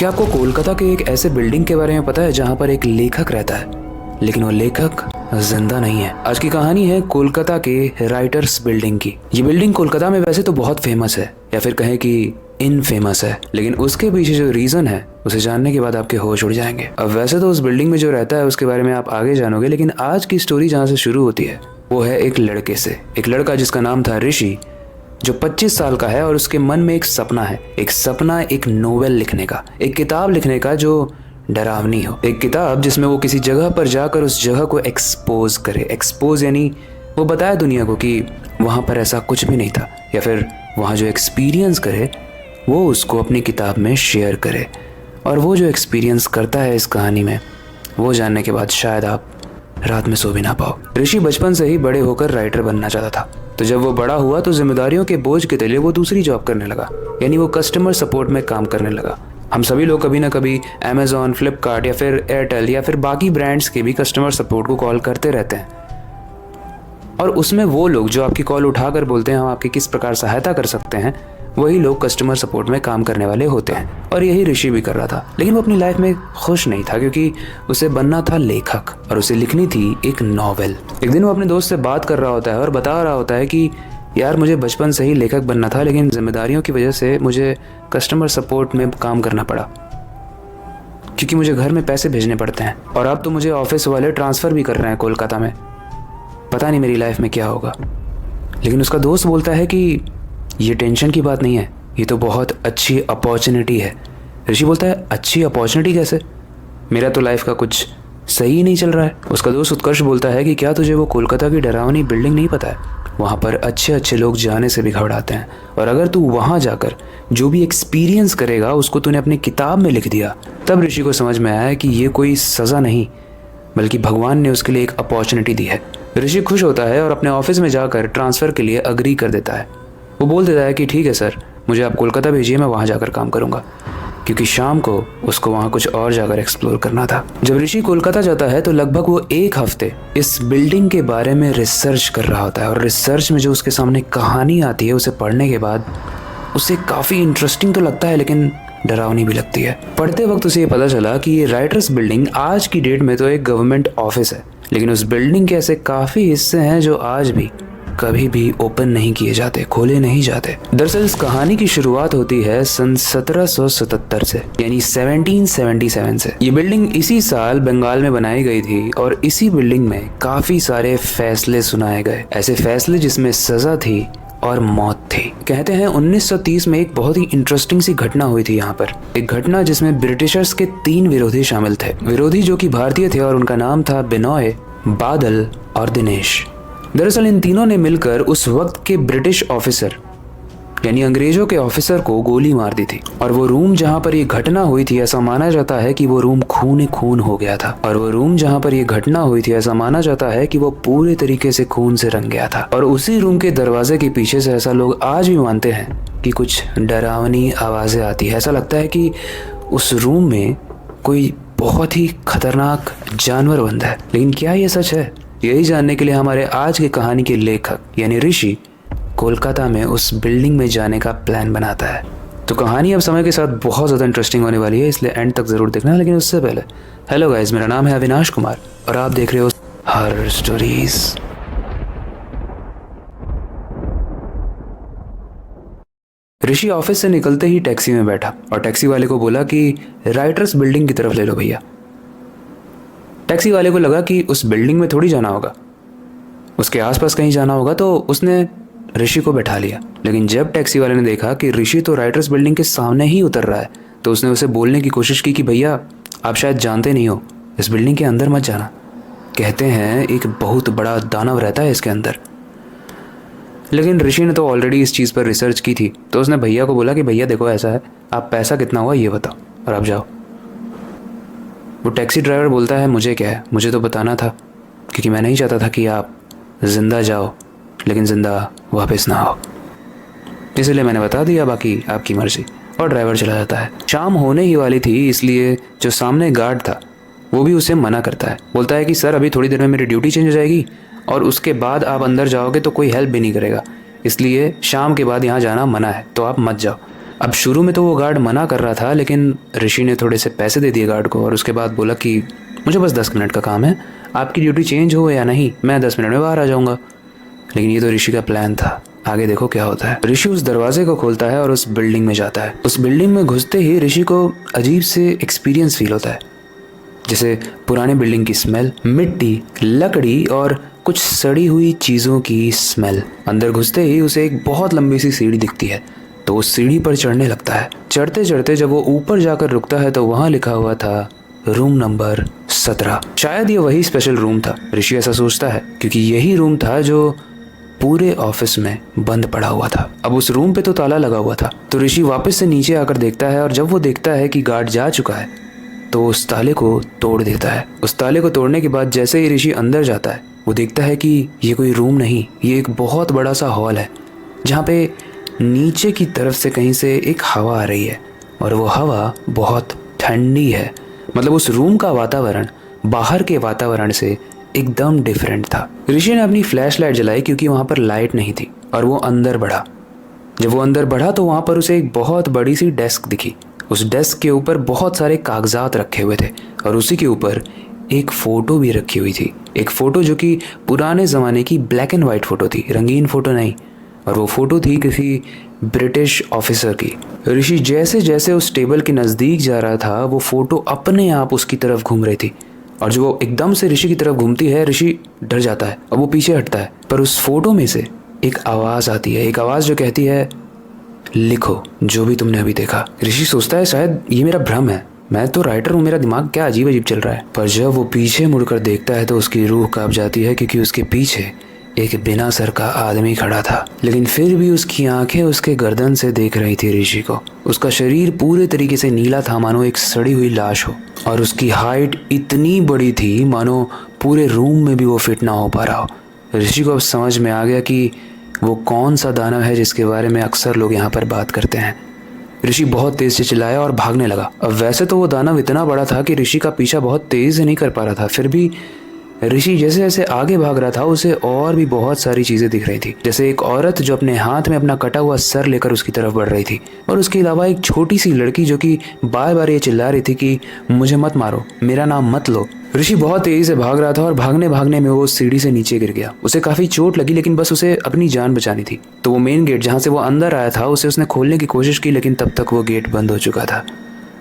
क्या आपको कोलकाता के एक ऐसे बिल्डिंग के बारे में पता है जहाँ पर एक लेखक रहता है, लेकिन वो लेखक जिंदा नहीं है। आज की कहानी है कोलकाता के राइटर्स बिल्डिंग की। ये बिल्डिंग कोलकाता में वैसे तो बहुत फेमस है, या फिर कहें कि इनफेमस है, लेकिन उसके पीछे जो रीजन है उसे जानने के बाद आपके होश उड़ जाएंगे। अब वैसे तो उस बिल्डिंग में जो रहता है उसके बारे में आप आगे जानोगे, लेकिन आज की स्टोरी जहाँ से शुरू होती है वो है एक लड़के से। एक लड़का जिसका नाम था ऋषि, जो 25 साल का है और उसके मन में एक सपना है। एक नोवेल लिखने का, एक किताब लिखने का जो डरावनी हो, एक किताब जिसमें वो किसी जगह पर जाकर उस जगह को एक्सपोज करे। एक्सपोज यानी वो बताए दुनिया को कि वहाँ पर ऐसा कुछ भी नहीं था, या फिर वहाँ जो एक्सपीरियंस करे वो उसको अपनी किताब में शेयर करे। और वो जो एक्सपीरियंस करता है इस कहानी में, वो जानने के बाद शायद आप रात में सो भी ना पाओ। ऋषि बचपन से ही बड़े होकर राइटर बनना चाहता था, तो जब वो बड़ा हुआ तो जिम्मेदारियों के बोझ के तले वो दूसरी जॉब करने लगा, यानी वो कस्टमर सपोर्ट में काम करने लगा। हम सभी लोग कभी ना कभी अमेजॉन, फ्लिपकार्ट या फिर एयरटेल या फिर बाकी ब्रांड्स के भी कस्टमर सपोर्ट को कॉल करते रहते हैं, और उसमें वो लोग जो आपकी कॉल उठाकर बोलते हैं हम आपकी किस प्रकार सहायता कर सकते हैं, वही लोग कस्टमर सपोर्ट में काम करने वाले होते हैं। और यही ऋषि भी कर रहा था, लेकिन वो अपनी लाइफ में खुश नहीं था, क्योंकि उसे बनना था लेखक और उसे लिखनी थी एक नॉवेल। एक दिन वो अपने दोस्त से बात कर रहा होता है और बता रहा होता है कि यार मुझे बचपन से ही लेखक बनना था, लेकिन जिम्मेदारियों की वजह से मुझे कस्टमर सपोर्ट में काम करना पड़ा, क्योंकि मुझे घर में पैसे भेजने पड़ते हैं, और अब तो मुझे ऑफिस वाले ट्रांसफ़र भी कर रहे हैं कोलकाता में। पता नहीं मेरी लाइफ में क्या होगा। लेकिन उसका दोस्त बोलता है कि ये टेंशन की बात नहीं है, ये तो बहुत अच्छी अपॉर्चुनिटी है। ऋषि बोलता है अच्छी अपॉर्चुनिटी कैसे, मेरा तो लाइफ का कुछ सही ही नहीं चल रहा है। उसका दोस्त उत्कर्ष बोलता है कि क्या तुझे वो कोलकाता की डरावनी बिल्डिंग नहीं पता है, वहाँ पर अच्छे अच्छे लोग जाने से भी घबराते हैं, और अगर तू वहाँ जाकर जो भी एक्सपीरियंस करेगा उसको तूने अपनी किताब में लिख दिया। तब ऋषि को समझ में आया कि ये कोई सज़ा नहीं, बल्कि भगवान ने उसके लिए एक अपॉर्चुनिटी दी है। ऋषि खुश होता है और अपने ऑफिस में जाकर ट्रांसफ़र के लिए अग्री कर देता है। वो बोल देता है कि ठीक है सर, मुझे आप कोलकाता भेजिए, मैं वहाँ जाकर काम करूँगा, क्योंकि शाम को उसको वहाँ कुछ और जाकर एक्सप्लोर करना था। जब ऋषि कोलकाता जाता है तो लगभग वो 1 हफ्ते इस बिल्डिंग के बारे में रिसर्च कर रहा होता है, और रिसर्च में जो उसके सामने कहानी आती है उसे पढ़ने के बाद उसे काफ़ी इंटरेस्टिंग तो लगता है, लेकिन डरावनी भी लगती है। पढ़ते वक्त उसे ये पता चला कि ये राइटर्स बिल्डिंग आज की डेट में तो एक गवर्नमेंट ऑफिस है, लेकिन उस बिल्डिंग के ऐसे काफ़ी हिस्से हैं जो आज भी कभी भी ओपन नहीं किए जाते, खोले नहीं जाते। दरअसल इस कहानी की शुरुआत होती है सन 1777 से, यानी 1777 से। ये बिल्डिंग इसी साल बंगाल में बनाई गई थी, और इसी बिल्डिंग में काफी सारे फैसले सुनाए गए, ऐसे फैसले जिसमें सजा थी और मौत थी। कहते हैं 1930 में एक बहुत ही इंटरेस्टिंग सी घटना हुई थी यहाँ पर, एक घटना जिसमें ब्रिटिशर्स के 3 विरोधी शामिल थे। विरोधी जो कि भारतीय थे, और उनका नाम था बिनॉय, बादल और दिनेश। दरअसल इन तीनों ने मिलकर उस वक्त के ब्रिटिश ऑफिसर यानी अंग्रेजों के ऑफिसर को गोली मार दी थी, और वो रूम जहाँ पर ये घटना हुई थी ऐसा माना जाता है कि वो रूम खून खून हो गया था, और वो रूम जहाँ पर ये घटना हुई थी ऐसा माना जाता है कि वो पूरे तरीके से खून से रंग गया था। और उसी रूम के दरवाजे के पीछे से ऐसा लोग आज भी मानते हैं कि कुछ डरावनी आवाजें आती है। ऐसा लगता है कि उस रूम में कोई बहुत ही खतरनाक जानवर बंद है। लेकिन क्या ये सच है? यही जानने के लिए हमारे आज की कहानी के लेखक यानी ऋषि कोलकाता में उस बिल्डिंग में जाने का प्लान बनाता है। तो कहानी अब समय के साथ बहुत ज़्यादा इंटरेस्टिंग होने वाली है, इसलिए एंड तक ज़रूर देखना। लेकिन उससे पहले हेलो गाइस, मेरा नाम है अविनाश कुमार और आप देख रहे हो हॉरर स्टोरीज। ऋषि ऑफिस से निकलते ही टैक्सी में बैठा और टैक्सी वाले को बोला कि राइटर्स बिल्डिंग की तरफ ले लो भैया। टैक्सी वाले को लगा कि उस बिल्डिंग में थोड़ी जाना होगा, उसके आसपास कहीं जाना होगा, तो उसने ऋषि को बैठा लिया। लेकिन जब टैक्सी वाले ने देखा कि ऋषि तो राइटर्स बिल्डिंग के सामने ही उतर रहा है, तो उसने उसे बोलने की कोशिश की कि भैया आप शायद जानते नहीं हो, इस बिल्डिंग के अंदर मत जाना, कहते हैं एक बहुत बड़ा दानव रहता है इसके अंदर। लेकिन ऋषि ने तो ऑलरेडी इस चीज़ पर रिसर्च की थी, तो उसने भैया को बोला कि भैया देखो ऐसा है, आप पैसा कितना हुआ ये बताओ और आप जाओ। वो टैक्सी ड्राइवर बोलता है मुझे क्या है, मुझे तो बताना था, क्योंकि मैं नहीं चाहता था कि आप जिंदा जाओ लेकिन जिंदा वापस ना आओ, इसलिए मैंने बता दिया, बाकी आपकी मर्जी। और ड्राइवर चला जाता है। शाम होने ही वाली थी, इसलिए जो सामने गार्ड था वो भी उसे मना करता है। बोलता है कि सर अभी थोड़ी देर में मेरी ड्यूटी चेंज हो जाएगी और उसके बाद आप अंदर जाओगे तो कोई हेल्प भी नहीं करेगा, इसलिए शाम के बाद यहाँ जाना मना है, तो आप मत जाओ। अब शुरू में तो वो गार्ड मना कर रहा था, लेकिन ऋषि ने थोड़े से पैसे दे दिए गार्ड को और उसके बाद बोला कि मुझे बस 10 मिनट का काम है, आपकी ड्यूटी चेंज हो या नहीं मैं 10 मिनट में बाहर आ जाऊँगा। लेकिन ये तो ऋषि का प्लान था, आगे देखो क्या होता है। ऋषि उस दरवाजे को खोलता है और उस बिल्डिंग में जाता है। उस बिल्डिंग में घुसते ही ऋषि को अजीब से एक्सपीरियंस फील होता है, जैसे पुराने बिल्डिंग की स्मेल, मिट्टी, लकड़ी और कुछ सड़ी हुई चीज़ों की स्मेल। अंदर घुसते ही उसे एक बहुत लंबी सी सीढ़ी दिखती है, तो उस सीढ़ी पर चढ़ने लगता है। चढ़ते चढ़ते जब वो ऊपर जाकर रुकता है तो वहाँ लिखा हुआ था रूम नंबर 17। शायद ये वही स्पेशल रूम था, ऋषि ऐसा सोचता है, क्योंकि यही रूम था जो पूरे ऑफिस में बंद पड़ा हुआ था। अब उस रूम पे तो ताला लगा हुआ था, तो ऋषि वापस से नीचे आकर देखता है और जब वो देखता है कि गार्ड जा चुका है तो उस ताले को तोड़ देता है। उस ताले को तोड़ने के बाद जैसे ही ऋषि अंदर जाता है वो देखता है कि ये कोई रूम नहीं, ये एक बहुत बड़ा सा हॉल है जहाँ पे नीचे की तरफ से कहीं से एक हवा आ रही है और वो हवा बहुत ठंडी है। मतलब उस रूम का वातावरण बाहर के वातावरण से एकदम डिफरेंट था। ऋषि ने अपनी फ्लैश लाइट जलाई क्योंकि वहाँ पर लाइट नहीं थी और वो अंदर बढ़ा। जब वो अंदर बढ़ा तो वहाँ पर उसे एक बहुत बड़ी सी डेस्क दिखी। उस डेस्क के ऊपर बहुत सारे कागजात रखे हुए थे और उसी के ऊपर एक फ़ोटो भी रखी हुई थी। एक फ़ोटो जो कि पुराने ज़माने की ब्लैक एंड वाइट फ़ोटो थी, रंगीन फ़ोटो नहीं, और वो फ़ोटो थी किसी ब्रिटिश ऑफिसर की। ऋषि जैसे जैसे उस टेबल के नज़दीक जा रहा था वो फ़ोटो अपने आप उसकी तरफ घूम रही थी और जो वो एकदम से ऋषि की तरफ घूमती है ऋषि डर जाता है और वो पीछे हटता है। पर उस फ़ोटो में से एक आवाज़ आती है, एक आवाज़ जो कहती है लिखो जो भी तुमने अभी देखा। ऋषि सोचता है शायद ये मेरा भ्रम है, मैं तो राइटर हूँ, मेरा दिमाग क्या अजीब अजीब चल रहा है। पर जब वो पीछे मुड़कर देखता है तो उसकी रूह कांप जाती है क्योंकि उसके पीछे एक बिना सर का आदमी खड़ा था, लेकिन फिर भी उसकी आंखें उसके गर्दन से देख रही थी ऋषि को। उसका शरीर पूरे तरीके से नीला था मानो एक सड़ी हुई लाश हो और उसकी हाइट इतनी बड़ी थी मानो पूरे रूम में भी वो फिट ना हो पा रहा हो। ऋषि को अब समझ में आ गया कि वो कौन सा दानव है जिसके बारे में अक्सर लोग यहाँ पर बात करते हैं। ऋषि बहुत तेज से चिल्लाया और भागने लगा। अब वैसे तो वो दानव इतना बड़ा था कि ऋषि का पीछा बहुत तेज से नहीं कर पा रहा था, फिर भी ऋषि जैसे जैसे आगे भाग रहा था उसे और भी बहुत सारी चीजें दिख रही थी, जैसे एक औरत जो अपने हाथ में अपना कटा हुआ सर लेकर उसकी तरफ बढ़ रही थी और उसके अलावा एक छोटी सी लड़की जो कि बार बार ये चिल्ला रही थी कि मुझे मत मारो, मेरा नाम मत लो। ऋषि बहुत तेजी से भाग रहा था और भागने भागने में वो सीढ़ी से नीचे गिर गया। उसे काफी चोट लगी लेकिन बस उसे अपनी जान बचानी थी। तो वो मेन गेट जहाँ से वो अंदर आया था उसे उसने खोलने की कोशिश की, लेकिन तब तक वो गेट बंद हो चुका था।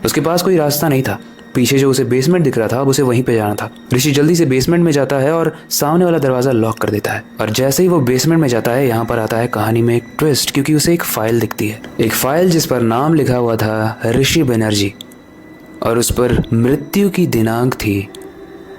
उसके पास कोई रास्ता नहीं था। पीछे जो उसे बेसमेंट दिख रहा था अब उसे वहीं पे जाना था। ऋषि जल्दी से बेसमेंट में जाता है और सामने वाला दरवाजा लॉक कर देता है और जैसे ही वो बेसमेंट में जाता है यहाँ पर आता है कहानी में एक ट्विस्ट, क्योंकि उसे एक फाइल दिखती है, एक फाइल जिस पर नाम लिखा हुआ था ऋषि बनर्जी और उस पर मृत्यु की दिनांक थी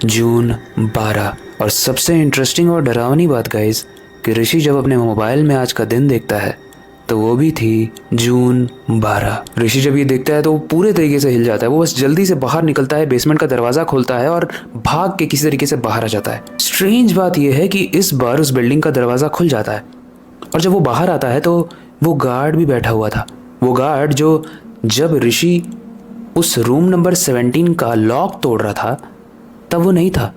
जून 12। और सबसे इंटरेस्टिंग और डरावनी बात गाइस कि ऋषि जब अपने मोबाइल में आज का दिन देखता है तो वो भी थी जून 12। ऋषि जब ये देखता है तो वो पूरे तरीके से हिल जाता है। वो बस जल्दी से बाहर निकलता है, बेसमेंट का दरवाजा खोलता है और भाग के किसी तरीके से बाहर आ जाता है। स्ट्रेंज बात यह है कि इस बार उस बिल्डिंग का दरवाजा खुल जाता है और जब वो बाहर आता है तो वो गार्ड भी बैठा हुआ था। वो गार्ड जो जब ऋषि उस रूम नंबर 17 का लॉक तोड़ रहा था तब वो नहीं था।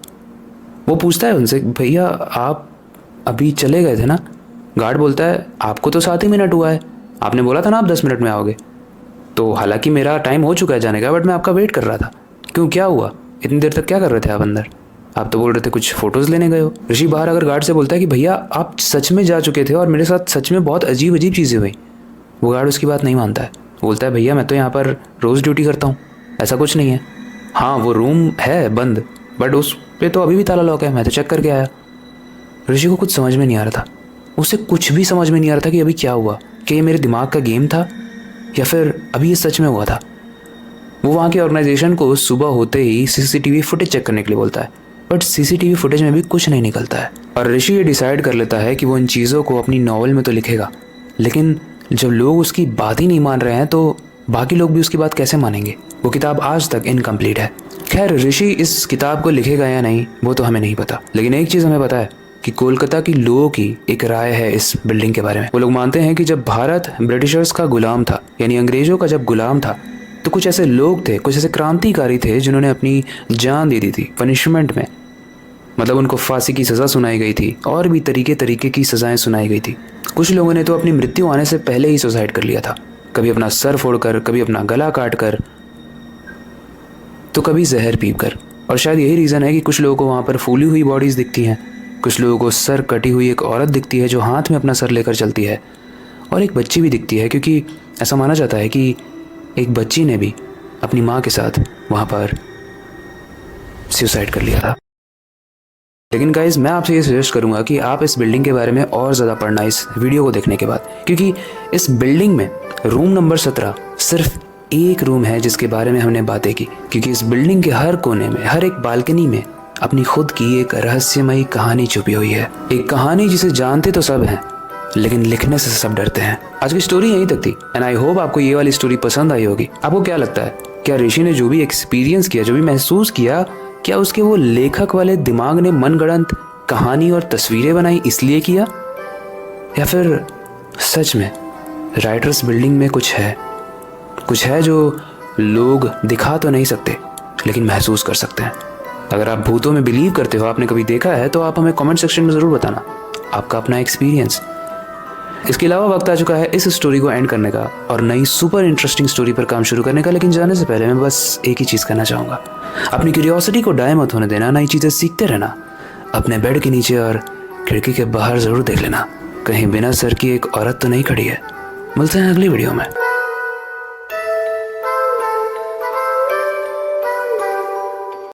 वो पूछता है उनसे, भैया आप अभी चले गए थे ना? गार्ड बोलता है आपको तो 7 ही मिनट हुआ है, आपने बोला था ना आप 10 मिनट में आओगे। तो हालांकि मेरा टाइम हो चुका है जाने का, बट मैं आपका वेट कर रहा था। क्यों, क्या हुआ? इतनी देर तक क्या कर रहे थे आप अंदर? आप तो बोल रहे थे कुछ फ़ोटोज़ लेने गए हो। ऋषि बाहर अगर गार्ड से बोलता है कि भैया आप सच में जा चुके थे और मेरे साथ सच में बहुत अजीब अजीब चीज़ें हुई। वो गार्ड उसकी बात नहीं मानता है, बोलता है भैया मैं तो यहाँ पर रोज़ ड्यूटी करता हूँ, ऐसा कुछ नहीं है। हाँ वो रूम है बंद, बट उस पे तो अभी भी ताला लॉक है, मैं तो चेक करके आया। ऋषि को कुछ समझ में नहीं आ रहा था, उसे कुछ भी समझ में नहीं आ रहा था कि अभी क्या हुआ, कि ये मेरे दिमाग का गेम था या फिर अभी ये सच में हुआ था। वो वहाँ की ऑर्गेनाइजेशन को सुबह होते ही सीसीटीवी फुटेज चेक करने के लिए बोलता है, बट सीसीटीवी फुटेज में भी कुछ नहीं निकलता है। और ऋषि ये डिसाइड कर लेता है कि वो इन चीज़ों को अपनी नॉवल में तो लिखेगा, लेकिन जब लोग उसकी बात ही नहीं मान रहे हैं तो बाकी लोग भी उसकी बात कैसे मानेंगे। वो किताब आज तक इनकम्प्लीट है। खैर ऋषि इस किताब को लिखेगा या नहीं वो तो हमें नहीं पता, लेकिन एक चीज़ हमें पता है कि कोलकाता की लोगों की एक राय है इस बिल्डिंग के बारे में। वो लोग मानते हैं कि जब भारत ब्रिटिशर्स का गुलाम था, यानी अंग्रेज़ों का जब गुलाम था, तो कुछ ऐसे लोग थे, कुछ ऐसे क्रांतिकारी थे जिन्होंने अपनी जान दे दी थी पनिशमेंट में। मतलब उनको फांसी की सज़ा सुनाई गई थी और भी तरीके तरीके की सज़ाएं सुनाई गई थी। कुछ लोगों ने तो अपनी मृत्यु आने से पहले ही सुसाइड कर लिया था। कभी अपना सर फोड़कर, कभी अपना गला काट कर, तो कभी जहर पीप कर। और शायद यही रीज़न है कि कुछ लोगों को वहाँ पर फूली हुई बॉडीज़ दिखती हैं, कुछ लोगों को सर कटी हुई एक औरत दिखती है जो हाथ में अपना सर लेकर चलती है, और एक बच्ची भी दिखती है, क्योंकि ऐसा माना जाता है कि एक बच्ची ने भी अपनी माँ के साथ वहाँ पर सुसाइड कर लिया था। लेकिन गाइज, मैं आपसे ये सजेस्ट करूंगा कि आप इस बिल्डिंग के बारे में और ज़्यादा पढ़ना इस वीडियो को देखने के बाद, क्योंकि इस बिल्डिंग में रूम नंबर 17 सिर्फ एक रूम है जिसके बारे में हमने बातें की, क्योंकि इस बिल्डिंग के हर कोने में, हर एक बालकनी में अपनी खुद की एक रहस्यमयी कहानी छुपी हुई है। एक कहानी जिसे जानते तो सब हैं, लेकिन लिखने से सब डरते हैं। आज की स्टोरी यहीं तक थी, एंड आई होप आपको ये वाली स्टोरी पसंद आई होगी। आपको क्या लगता है, क्या ऋषि ने जो भी एक्सपीरियंस किया, जो भी महसूस किया, क्या उसके वो लेखक वाले दिमाग ने मनगढ़ंत कहानी और तस्वीरें बनाई इसलिए किया, या फिर सच में राइटर्स बिल्डिंग में कुछ है जो लोग दिखा तो नहीं सकते लेकिन महसूस कर सकते हैं। अगर आप भूतों में बिलीव करते हो, आपने कभी देखा है, तो आप हमें कमेंट सेक्शन में ज़रूर बताना आपका अपना एक्सपीरियंस। इसके अलावा वक्त आ चुका है इस स्टोरी को एंड करने का और नई सुपर इंटरेस्टिंग स्टोरी पर काम शुरू करने का। लेकिन जाने से पहले मैं बस एक ही चीज़ कहना चाहूँगा, अपनी क्यूरियोसिटी को डाय मत होने देना, नई चीज़ें सीखते रहना। अपने बेड के नीचे और खिड़की के बाहर ज़रूर देख लेना, कहीं बिना सर की एक औरत तो नहीं खड़ी है। मिलते हैं अगली वीडियो में।